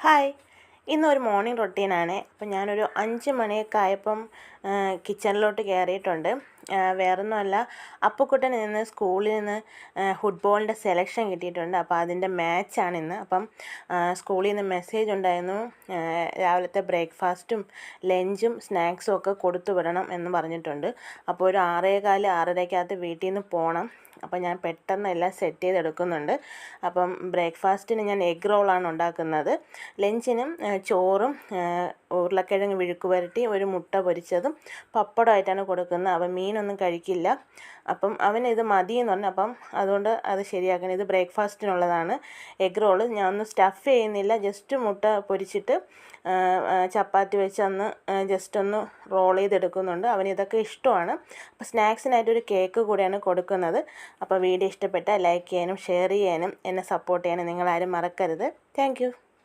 Hi, ഇന്നൊരു morning റൊട്ടീനാണ്. അപ്പം ഞാനൊരു 5 മണിയൊക്കെ ആയപ്പം കിച്ചണിലോട്ട് കയറിയിട്ടുണ്ട്. വേറൊന്നുമല്ല, അപ്പുക്കുട്ടന് ഇന്ന് സ്കൂളിൽ നിന്ന് ഫുട്ബോളിൻ്റെ സെലക്ഷൻ കിട്ടിയിട്ടുണ്ട്. അപ്പോൾ അതിൻ്റെ മാച്ചാണിന്ന്. അപ്പം സ്കൂളിൽ നിന്ന് മെസ്സേജ് ഉണ്ടായിരുന്നു, രാവിലത്തെ ബ്രേക്ക്ഫാസ്റ്റും ലഞ്ചും സ്നാക്സും ഒക്കെ കൊടുത്തു വിടണം എന്ന് പറഞ്ഞിട്ടുണ്ട്. അപ്പോൾ ഒരു 6:15 6:30 വീട്ടിൽ നിന്ന് പോകണം. അപ്പം ഞാൻ പെട്ടെന്ന് എല്ലാം സെറ്റ് ചെയ്തെടുക്കുന്നുണ്ട്. അപ്പം ബ്രേക്ക്ഫാസ്റ്റിന് ഞാൻ എഗ് റോളാണ് ഉണ്ടാക്കുന്നത്. ലഞ്ചിനും ചോറും ഉരുളക്കിഴങ്ങ് വിഴുക്ക് പുരട്ടി ഒരു മുട്ട പൊരിച്ചതും പപ്പടമായിട്ടാണ് കൊടുക്കുന്നത്. അവൻ മീനൊന്നും കഴിക്കില്ല. അപ്പം അവന് ഇത് മതിയെന്ന് പറഞ്ഞു. അപ്പം അതുകൊണ്ട് അത് ശരിയാക്കണം. ഇത് ബ്രേക്ക്ഫാസ്റ്റിനുള്ളതാണ്. എഗ് റോള് ഞാൻ ഒന്നും സ്റ്റഫ് ചെയ്യുന്നില്ല, ജസ്റ്റ് മുട്ട പൊരിച്ചിട്ട് ചപ്പാത്തി വെച്ച് ജസ്റ്റ് ഒന്ന് റോൾ ചെയ്തെടുക്കുന്നുണ്ട്. അവന് ഇതൊക്കെ ഇഷ്ടമാണ്. അപ്പോൾ സ്നാക്സിനായിട്ടൊരു കേക്ക് കൂടെയാണ് കൊടുക്കുന്നത്. അപ്പോൾ വീഡിയോ ഇഷ്ടപ്പെട്ടാൽ ലൈക്ക് ചെയ്യാനും ഷെയർ ചെയ്യാനും എന്നെ സപ്പോർട്ട് ചെയ്യാനും നിങ്ങളാരും മറക്കരുത്. താങ്ക്